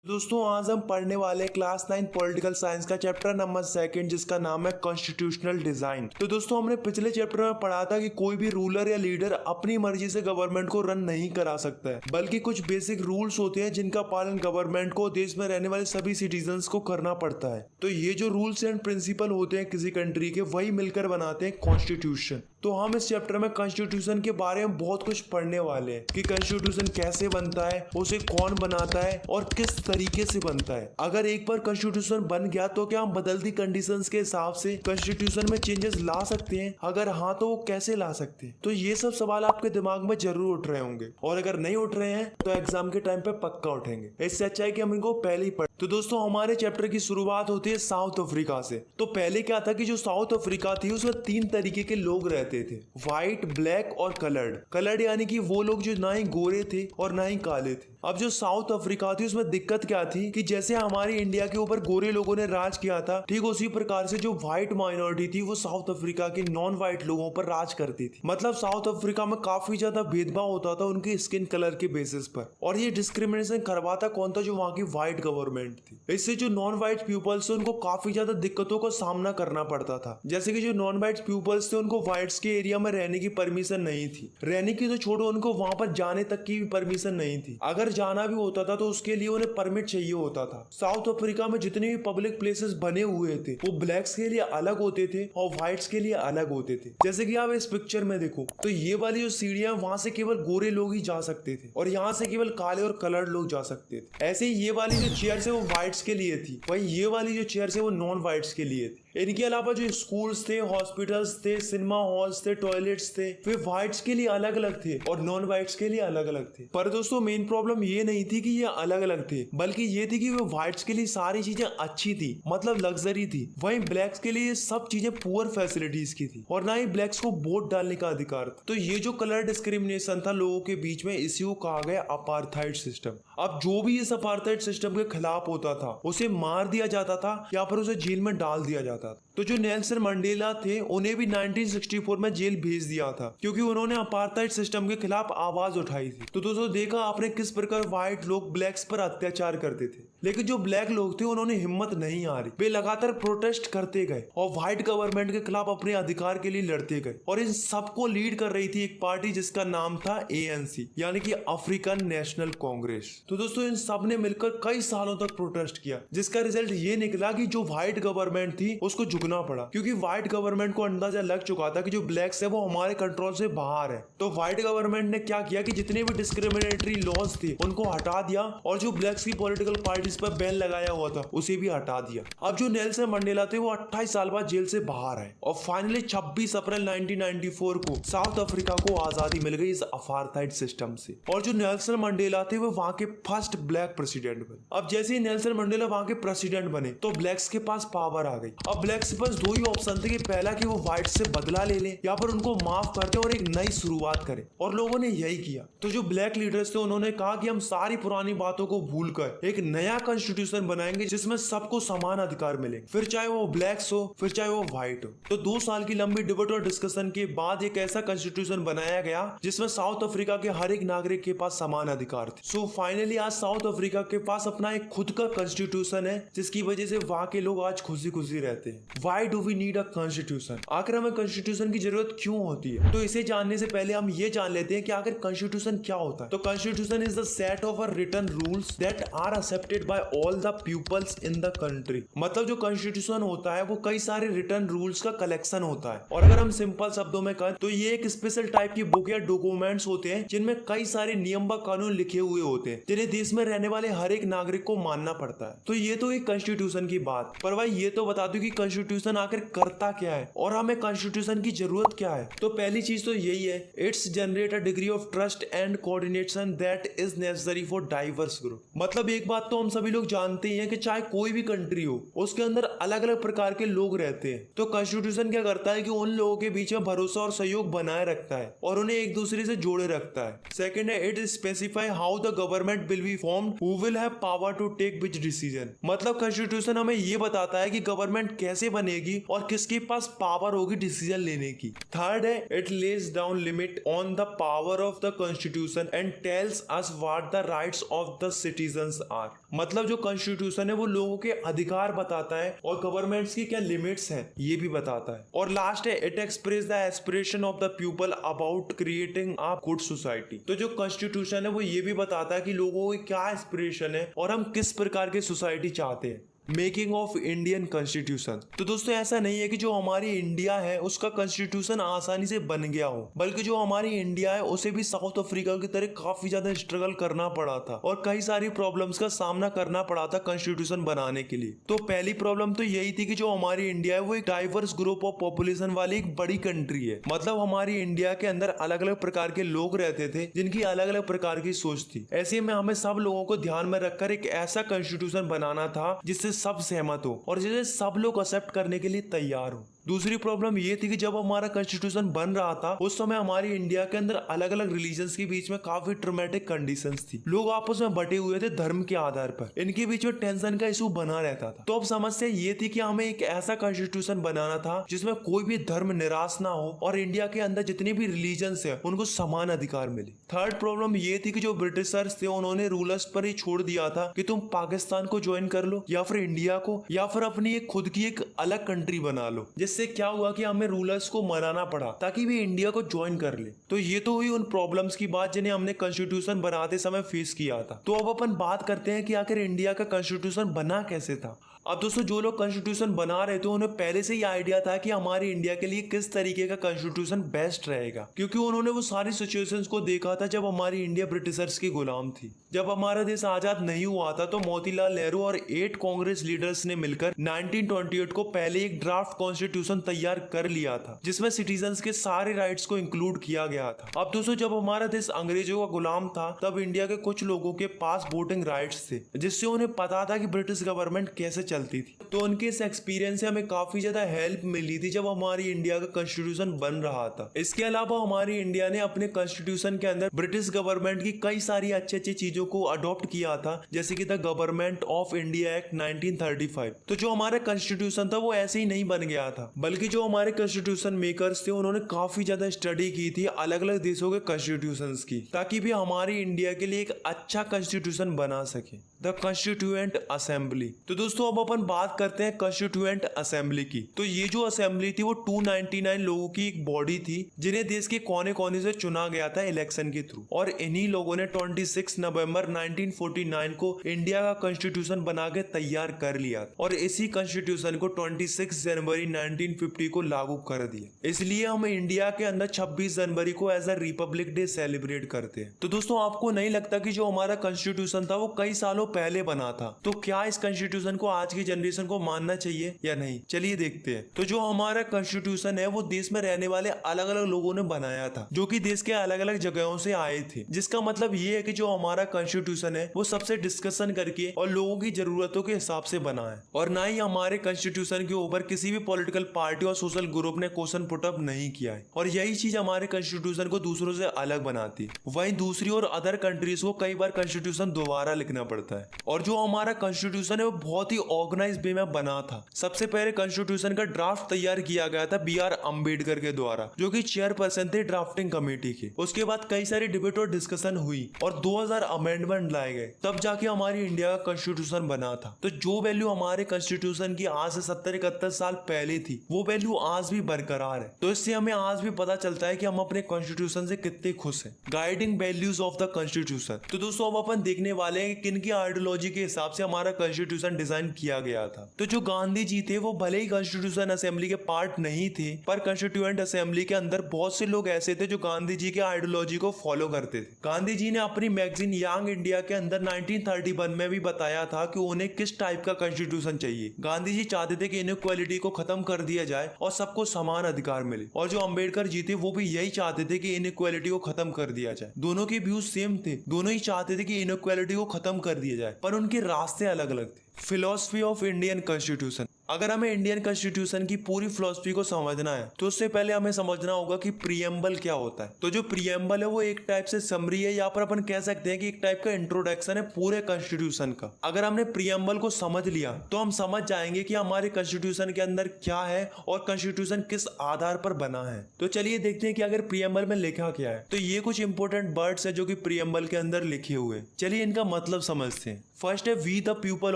दोस्तों आज हम पढ़ने वाले क्लास 9 पॉलिटिकल साइंस का चैप्टर नंबर 2 जिसका नाम है कॉन्स्टिट्यूशनल डिजाइन। तो दोस्तों हमने पिछले चैप्टर में पढ़ा था कि कोई भी रूलर या लीडर अपनी मर्जी से गवर्नमेंट को रन नहीं करा सकता है, बल्कि कुछ बेसिक रूल्स होते हैं जिनका पालन गवर्नमेंट को देश में रहने वाले सभी सिटीजन्स को करना पड़ता है। तो ये जो रूल्स एंड प्रिंसिपल होते हैं किसी कंट्री के, वही मिलकर बनाते हैं कॉन्स्टिट्यूशन। तो हम इस चैप्टर में कॉन्स्टिट्यूशन के बारे में बहुत कुछ पढ़ने वाले हैं कि कॉन्स्टिट्यूशन कैसे बनता है, उसे कौन बनाता है और किस तरीके से बनता है। अगर एक बार कॉन्स्टिट्यूशन बन गया तो क्या हम बदलती कंडीशंस के हिसाब से कॉन्स्टिट्यूशन में चेंजेस ला सकते हैं? अगर हाँ तो वो कैसे ला सकते हैं? तो ये सब सवाल आपके दिमाग में जरूर उठ रहे होंगे, और अगर नहीं उठ रहे हैं तो एग्जाम के टाइम पे पक्का उठेंगे। इससे अच्छा है कि हम इनको पहले ही पढ़। तो दोस्तों हमारे चैप्टर की शुरुआत होती है साउथ अफ्रीका से। तो पहले क्या था कि जो साउथ अफ्रीका थी उसमें 3 तरीके के लोग रहते थे, व्हाइट, ब्लैक और कलर्ड। कलर्ड यानी कि वो लोग जो ना ही गोरे थे और ना ही काले थे। अब जो साउथ अफ्रीका थी उसमें दिक्कत क्या थी कि जैसे हमारी इंडिया के ऊपर गोरे लोगों ने राज किया था, ठीक उसी प्रकार से जो व्हाइट माइनॉरिटी थी वो साउथ अफ्रीका के नॉन व्हाइट लोगों पर राज करती थी। मतलब साउथ अफ्रीका में काफी ज्यादा भेदभाव होता था उनकी स्किन कलर के बेसिस पर, और ये डिस्क्रिमिनेशन करवाता कौन था? जो वहाँ की व्हाइट गवर्नमेंट थी। इससे जो नॉन व्हाइट पीपल्स थे उनको काफी ज्यादा दिक्कतों का सामना करना पड़ता था। जैसे कि जो नॉन व्हाइट पीपल्स थे उनको व्हाइट्स के एरिया में रहने की परमिशन नहीं थी। रहने की तो छोड़ो, उनको वहां पर जाने तक की भी परमिशन नहीं थी। अगर जाना भी होता था तो उसके लिए उन्हें परमिट चाहिए होता था। साउथ अफ्रीका में जितने भी पब्लिक प्लेसेस बने हुए थे वो ब्लैक्स के लिए अलग होते थे और व्हाइट्स के लिए अलग होते थे। जैसे कि आप इस पिक्चर में देखो तो ये वाली जो सीढ़ियां, वहां से केवल गोरे लोग ही जा सकते थे और यहाँ से केवल काले और कलर्ड लोग जा सकते थे। ऐसे ही ये वाली जो चेयर्स है वो व्हाइट्स के लिए थी, वही ये वाली जो चेयर्स है वो नॉन व्हाइट्स के लिए थी। इनके अलावा जो स्कूल्स थे, हॉस्पिटल्स थे, सिनेमा हॉल्स थे, टॉयलेट्स थे, वे व्हाइट्स के लिए अलग अलग थे और नॉन व्हाइट्स के लिए अलग अलग थे। पर दोस्तों मेन प्रॉब्लम ये नहीं थी कि ये अलग अलग थे, बल्कि ये थी कि वो व्हाइट्स के लिए सारी चीजें अच्छी थी, मतलब लग्जरी थी। वहीं ब्लैक्स के लिए सब चीजें पुअर फैसिलिटीज की थी और ना ही ब्लैक्स को वोट डालने का अधिकार था। तो ये जो कलर डिस्क्रिमिनेशन था लोगों के बीच में, इसी कहा गया अपार्थाइड सिस्टम। अब जो भी इस अपार्थाइड सिस्टम के खिलाफ होता था उसे मार दिया जाता था या फिर उसे जेल में डाल दिया जाता था। तो जो नेल्सन मंडेला थे उन्हें भी 1964 में जेल भेज दिया था क्योंकि उन्होंने अपार्थाइड सिस्टम के खिलाफ आवाज उठाई थी। तो दोस्तों देखा आपने किस प्रकार व्हाइट लोग ब्लैक्स पर अत्याचार करते थे, लेकिन जो ब्लैक लोग थे उन्होंने हिम्मत नहीं हारी। वे लगातार प्रोटेस्ट करते गए और व्हाइट गवर्नमेंट के खिलाफ अपने अधिकार के लिए लड़ते गए। और इन सबको लीड कर रही थी एक पार्टी जिसका नाम था ANC, यानी कि अफ्रीकन नेशनल कांग्रेस। तो दोस्तों इन सब ने मिलकर कई सालों तक प्रोटेस्ट किया, जिसका रिजल्ट ये निकला कि जो व्हाइट गवर्नमेंट थी उसको झुकना पड़ा, क्योंकि व्हाइट गवर्नमेंट को अंदाजा लग चुका था कि जो ब्लैक्स है वो हमारे कंट्रोल से बाहर है। तो व्हाइट गवर्नमेंट ने क्या किया कि जितने भी डिस्क्रिमिनेटरी लॉज थे उनको हटा दिया और जो ब्लैक्स की पॉलिटिकल पार्टीज पर बैन लगाया हुआ था उसे भी हटा दिया। अब जो नेल्सन मंडेला थे वो 28 साल बाद जेल से बाहर आए और फाइनली 26 अप्रैल 1994 को साउथ अफ्रीका को आजादी मिल गई इस अपार्थाइड सिस्टम से। और जो नेल्सन मंडेला थे वो वहां के फर्स्ट ब्लैक प्रेसिडेंट बने। अब जैसे ही नेल्सन मंडेला वहां के प्रेसिडेंट बने तो ब्लैक्स के पास पावर आ गई। अब ब्लैक्स के पास दो ही ऑप्शन थे कि पहला कि वो व्हाइट से बदला ले लें या फिर उनको माफ कर दें और एक नई शुरुआत करें, और लोगों ने यही किया। तो जो ब्लैक लीडर्स थे उन्होंने कहा कि हम सारी पुरानी बातों को भूलकर एक नया कॉन्स्टिट्यूशन बनाएंगे जिसमें सबको समान अधिकार मिले, फिर चाहे वो ब्लैक्स हो फिर चाहे वो व्हाइट हो। तो 2 साल की लंबी डिबेट और डिस्कशन के बाद एक ऐसा कॉन्स्टिट्यूशन बनाया गया जिसमें साउथ अफ्रीका के हर एक नागरिक के पास समान अधिकार थे। सो फाइनली आज साउथ अफ्रीका के पास अपना एक खुद का कॉन्स्टिट्यूशन है, जिसकी वजह से वहां के लोग आज खुशी खुशी रहते हैं। Why do we need a constitution? आखिर हमें कॉन्स्टिट्यूशन की जरूरत क्यों होती है? तो इसे जानने से पहले हम ये जान लेते हैं कि आखिर कॉन्स्टिट्यूशन क्या होता है। तो constitution is the set of written rules that are accepted by all the peoples in the country. मतलब जो कॉन्स्टिट्यूशन होता है वो कई सारे रिटन रूल्स का कलेक्शन होता है, और अगर हम सिंपल शब्दों में कहें तो ये एक स्पेशल टाइप की बुक या डॉक्यूमेंट्स होते हैं जिनमें कई सारे नियम व कानून लिखे हुए होते हैं जिन्हें देश में रहने वाले हर एक नागरिक को मानना पड़ता है। तो ये तो एक कॉन्स्टिट्यूशन की बात। पर भाई ये तो बता दो कि कॉन्स्टिट्यूशन आखिर करता क्या है और हमें कॉन्स्टिट्यूशन की जरूरत क्या है। तो पहली चीज तो यही है, it's generate a degree of trust and coordination that is necessary for diverse group. मतलब एक बात तो हम सभी लोग जानते ही हैं कि चाहे कोई भी कंट्री हो उसके अंदर अलग अलग प्रकार के लोग रहते हैं। तो कॉन्स्टिट्यूशन क्या करता है कि उन लोगों के बीच में भरोसा और सहयोग बनाए रखता है और उन्हें एक दूसरे से जोड़े रखता है। सेकंड है, it specify how the government will be formed, who will have power to take which decision. मतलब कॉन्स्टिट्यूशन हमें ये बताता है कि गवर्नमेंट कैसे बनेगी और किसके पास पावर होगी डिसीजन लेने की। थर्ड है it lays down limit on the power of the constitution and tells us what the rights of the citizens are. मतलब जो कॉन्स्टिट्यूशन है वो लोगों के अधिकार बताता है और गवर्नमेंट्स की क्या लिमिट्स हैं ये भी बताता है। और लास्ट है it express the aspiration of the people about creating a good society. तो जो कॉन्स्टिट्यूशन है वो ये भी बताता है कि लोगों की क्या एस्पिरेशन है और हम किस प्रकार की सोसाइटी चाहते हैं। Making of Indian constitution. तो दोस्तों ऐसा नहीं है कि जो हमारी इंडिया है उसका कॉन्स्टिट्यूशन आसानी से बन गया हो, बल्कि जो हमारी इंडिया है उसे भी साउथ अफ्रीका की तरह काफी ज्यादा स्ट्रगल करना पड़ा था और कई सारी प्रॉब्लम्स का सामना करना पड़ा था कॉन्स्टिट्यूशन बनाने के लिए। तो पहली प्रॉब्लम तो यही थी कि जो हमारी इंडिया है वो एक डाइवर्स ग्रुप ऑफ पॉपुलेशन वाली एक बड़ी कंट्री है। मतलब हमारी इंडिया के अंदर अलग अलग प्रकार के लोग रहते थे जिनकी अलग अलग प्रकार की सोच थी। ऐसे में हमें सब लोगों को ध्यान में रखकर एक ऐसा कॉन्स्टिट्यूशन बनाना था जिससे सब सहमत हो और जिसे सब लोग एक्सेप्ट करने के लिए तैयार हो। दूसरी प्रॉब्लम ये थी कि जब हमारा कॉन्स्टिट्यूशन बन रहा था उस समय हमारी इंडिया के अंदर अलग अलग रिलीजन्स के बीच में काफी ट्रॉमेटिक कंडीशंस थी। लोग आपस में बटे हुए थे धर्म के आधार पर, इनके बीच में टेंशन का इशू बना रहता था। तो अब समस्या ये थी कि हमें एक ऐसा कॉन्स्टिट्यूशन बनाना था जिसमें कोई भी धर्म निराश ना हो और इंडिया के अंदर जितने भी रिलीजन्स है उनको समान अधिकार मिले। थर्ड प्रॉब्लम ये थी कि जो ब्रिटिशर्स थे उन्होंने रूलर्स पर ही छोड़ दिया था कि तुम पाकिस्तान को ज्वाइन कर लो या फिर इंडिया को या फिर अपनी एक खुद की एक अलग कंट्री बना लो। जिससे क्या हुआ कि हमें रूलर्स को मनाना पड़ा ताकि वे इंडिया को ज्वाइन कर ले। तो ये तो हुई उन प्रॉब्लम्स की बात जिन्हें हमने कॉन्स्टिट्यूशन बनाते समय फेस किया था। तो अब अपन बात करते हैं कि आखिर इंडिया का कॉन्स्टिट्यूशन बना कैसे था। अब दोस्तों जो लोग कॉन्स्टिट्यूशन बना रहे थे उन्हें पहले से ही आइडिया था कि हमारी इंडिया के लिए किस तरीके का कॉन्स्टिट्यूशन बेस्ट रहेगा, क्योंकि उन्होंने वो सारी सिचुएशंस को देखा था जब हमारी इंडिया ब्रिटिशर्स की गुलाम थी। जब हमारा देश आजाद नहीं हुआ था तो मोतीलाल नेहरू और 8 कांग्रेस लीडर्स ने मिलकर 1928 को पहले एक ड्राफ्ट कॉन्स्टिट्यूशन तैयार कर लिया था जिसमें सिटीजन्स के सारे राइट्स को इंक्लूड किया गया था। अब दोस्तों जब हमारा देश अंग्रेजों का गुलाम था तब इंडिया के कुछ लोगों के पास वोटिंग राइट्स थे जिससे उन्हें पता था कि ब्रिटिश गवर्नमेंट कैसे चलती थी। तो उनके इस एक्सपीरियंस से हमें काफी ज्यादा हेल्प मिली थी जब हमारी इंडिया का कॉन्स्टिट्यूशन बन रहा था। इसके अलावा हमारी इंडिया ने अपने कॉन्स्टिट्यूशन के अंदर ब्रिटिश गवर्नमेंट की कई सारी अच्छी अच्छी चीजों को अडॉप्ट किया था, जैसे कि the government of India act 1935। तो जो हमारा कॉन्स्टिट्यूशन था वो ऐसे ही नहीं बन गया था, बल्कि जो हमारे कॉन्स्टिट्यूशन मेकर्स थे उन्होंने काफी ज्यादा स्टडी की थी अलग अलग देशों के कॉन्स्टिट्यूशंस की, ताकि भी हमारी इंडिया के लिए एक अच्छा कॉन्स्टिट्यूशन बना सके। The constituent assembly. तो दोस्तों अब अपन बात करते हैं कॉन्स्टिट्यूएंट असेंबली की। तो ये जो असेंबली थी वो 299 लोगों की एक बॉडी थी जिन्हें देश के कोने कोने से चुना गया था इलेक्शन के थ्रू, और इन्हीं लोगों ने 26 नवंबर 1949 को इंडिया का कॉन्स्टिट्यूशन बना के तैयार कर लिया और इसी कॉन्स्टिट्यूशन को 26 जनवरी 1950 को लागू कर दिया। इसलिए हम इंडिया के अंदर 26 जनवरी को as a republic day celebrate करते हैं। तो दोस्तों आपको नहीं लगता कि जो हमारा कॉन्स्टिट्यूशन था वो कई सालों पहले बना था, तो क्या इस कॉन्स्टिट्यूशन को आज की जनरेशन को मानना चाहिए या नहीं? चलिए देखते हैं। तो जो हमारा कॉन्स्टिट्यूशन है वो देश में रहने वाले अलग अलग लोगों ने बनाया था जो कि देश के अलग अलग जगहों से आए थे, जिसका मतलब ये है कि जो हमारा कॉन्स्टिट्यूशन है वो सबसे डिस्कशन करके और लोगों की जरूरतों के हिसाब से बना है, और ना ही हमारे कॉन्स्टिट्यूशन के ऊपर किसी भी पॉलिटिकल पार्टी और सोशल ग्रुप ने क्वेश्चन पुट अप नहीं किया है। और यही चीज हमारे कॉन्स्टिट्यूशन को दूसरों से अलग बनाती है। वहीं दूसरी और अदर कंट्रीज को कई बार कॉन्स्टिट्यूशन दोबारा लिखना पड़ता है। और जो हमारा कॉन्स्टिट्यूशन है वो बहुत ही ऑर्गेनाइज वे में बना था। सबसे पहले कॉन्स्टिट्यूशन का ड्राफ्ट तैयार किया गया था BR अम्बेडकर के द्वारा, जो कि चेयरपर्सन थे ड्राफ्टिंग कमेटी के। उसके बाद कई सारी डिबेट और डिस्कशन हुई और 2000 अमेंडमेंट लाए गए, तब जाके हमारी इंडिया का कॉन्स्टिट्यूशन बना था। तो जो वैल्यू हमारे कॉन्स्टिट्यूशन की आज से 70-71 साल पहले थी वो वैल्यू आज भी बरकरार है। तो इससे हमें आज भी पता चलता है कि हम अपने कॉन्स्टिट्यूशन से कितने खुश हैं। Guiding values of the constitution. तो दोस्तों अब अपन देखने वाले हैं किन की आइडियोलॉजी के हिसाब से हमारा कॉन्स्टिट्यूशन डिजाइन किया गया था। तो जो गांधी जी थे वो भले ही कॉन्स्टिट्यूशन असेंबली के पार्ट नहीं थे, पर कॉन्स्टिट्यूएंट असेंबली के अंदर बहुत से लोग ऐसे थे जो गांधी जी के आइडियोलॉजी को फॉलो करते थे। गांधी जी ने अपनी मैगजीन यंग इंडिया के अंदर 1931 में भी बताया था कि उन्हें किस टाइप का कॉन्स्टिट्यूशन चाहिए। गांधी जी चाहते थे कि इनइक्वालिटी को खत्म कर दिया जाए और सबको समान अधिकार मिले, और जो अम्बेडकर जी थे वो भी यही चाहते थे कि इनइक्वालिटी को खत्म कर दिया जाए। दोनों के व्यूज सेम थे, दोनों ही चाहते थे कि इनइक्वालिटी को खत्म कर दिया जाए, पर उनके रास्ते अलग अलग थे। Philosophy of Indian constitution. अगर हमें इंडियन कॉन्स्टिट्यूशन की पूरी फिलॉसफी को समझना है तो उससे पहले हमें समझना होगा कि प्रीएम्बल क्या होता है। तो जो प्रीएम्बल है वो एक टाइप से समरी है, या पर अपन कह सकते हैं कि एक टाइप का इंट्रोडक्शन है पूरे कॉन्स्टिट्यूशन का। अगर हमने प्रीएम्बल को समझ लिया तो हम समझ जाएंगे कि हमारे कॉन्स्टिट्यूशन के अंदर क्या है और कॉन्स्टिट्यूशन किस आधार पर बना है। तो चलिए देखते हैं कि अगर प्रीएम्बल में लिखा क्या है। तो ये कुछ इंपॉर्टेंट वर्ड्स है जो कि प्रीएम्बल के अंदर लिखे हुए। चलिए इनका मतलब समझते हैं। फर्स्ट है we the people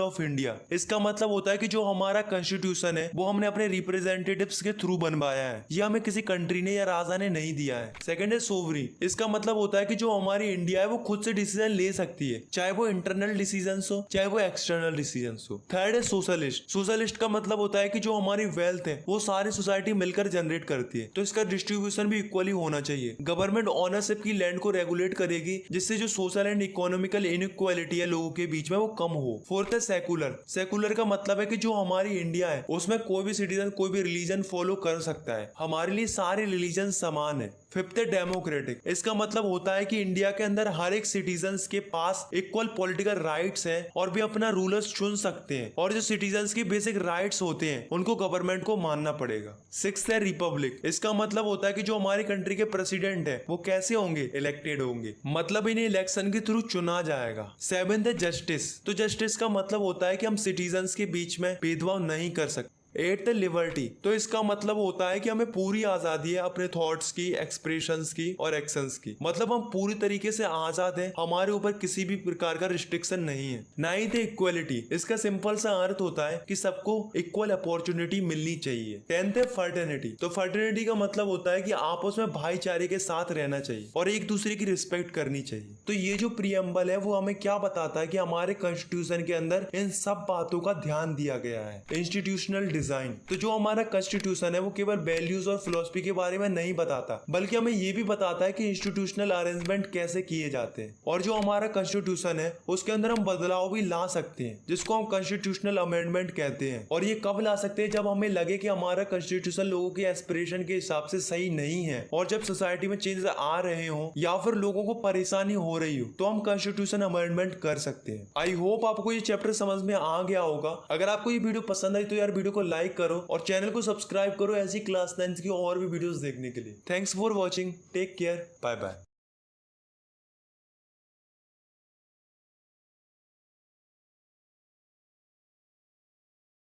of India. इसका मतलब होता है कि जो हमारा कॉन्स्टिट्यूशन है वो हमने अपने रिप्रेजेंटेटिव्स के थ्रू बनवाया है, ये हमें किसी कंट्री ने या राजा ने नहीं दिया है। सेकंड है सोवरी। इसका मतलब होता है कि जो हमारी इंडिया है वो खुद से डिसीजन ले सकती है, चाहे वो इंटरनल डिसीजन हो चाहे वो एक्सटर्नल डिसीजन हो। थर्ड है सोशलिस्ट। सोशलिस्ट का मतलब होता है कि जो हमारी वेल्थ है वो सारी सोसाइटी मिलकर जनरेट करती है, तो इसका डिस्ट्रीब्यूशन भी इक्वली होना चाहिए। गवर्नमेंट ओनरशिप की लैंड को रेगुलेट करेगी जिससे जो सोशल एंड इकोनॉमिकल इनइक्वालिटी है लोगों के बीच में वो कम हो। फोर्थ है सेकुलर। सेकुलर का मतलब है कि जो हमारी इंडिया है उसमें कोई भी सिटीजन कोई भी रिलीजन फॉलो कर सकता है, हमारे लिए सारे रिलीजन समान है। फिफ्थ है डेमोक्रेटिक। इसका मतलब होता है कि इंडिया के अंदर हर एक सिटीजन्स के पास इक्वल पॉलिटिकल राइट्स हैं और भी अपना रूलर्स चुन सकते हैं, और जो सिटीजन्स की बेसिक राइट्स होते हैं उनको गवर्नमेंट को मानना पड़ेगा। सिक्स्थ है रिपब्लिक। इसका मतलब होता है कि जो हमारी कंट्री के प्रेसिडेंट है वो कैसे होंगे, इलेक्टेड होंगे, मतलब इन्हें इलेक्शन के थ्रू चुना जाएगा। सेवेंथ है जस्टिस। तो जस्टिस का मतलब होता है कि हम सिटीजन्स के बीच में भेदभाव नहीं कर सकते। Eighth liberty. तो इसका मतलब होता है कि हमें पूरी आजादी है अपने थॉट्स की, एक्सप्रेशंस की और एक्शंस की, मतलब हम पूरी तरीके से आजाद हैं, हमारे ऊपर किसी भी प्रकार का रिस्ट्रिक्शन नहीं है। नाइन्थ है इक्वलिटी। इसका सिंपल सा अर्थ होता है कि सबको इक्वल अपॉर्चुनिटी मिलनी चाहिए। टेंथ है फर्टर्निटी। तो फर्टर्निटी का मतलब होता है कि आपस में भाईचारे के साथ रहना चाहिए और एक दूसरे की रिस्पेक्ट करनी चाहिए। तो ये जो प्रीएम्बल है वो हमें क्या बताता है कि हमारे कॉन्स्टिट्यूशन के अंदर इन सब बातों का ध्यान दिया गया है। Institutional design. तो जो हमारा कॉन्स्टिट्यूशन है वो केवल वैल्यूज और फिलॉसफी के बारे में नहीं बताता, बल्कि हमें ये भी बताता है कि इंस्टीट्यूशनल अरेंजमेंट कैसे किए जाते हैं। और जो हमारा कॉन्स्टिट्यूशन है उसके अंदर हम बदलाव भी ला सकते हैं, जिसको हम कॉन्स्टिट्यूशनल अमेंडमेंट कहते हैं। और ये कब ला सकते हैं, जब हमें लगे कि हमारा कॉन्स्टिट्यूशन लोगों के एस्पिरेशन के हिसाब से सही नहीं है, और जब सोसाइटी में चेंज आ रहे हो या फिर लोगों को परेशानी हो रही हो, तो हम कॉन्स्टिट्यूशन अमेंडमेंट कर सकते हैं। आई होप आपको ये चैप्टर समझ में आ गया होगा। अगर आपको ये वीडियो पसंद आई तो यार वीडियो को लाइक करो और चैनल को सब्सक्राइब करो ऐसी क्लास 9 की और भी वीडियोस देखने के लिए। Thanks for watching, take care, bye bye.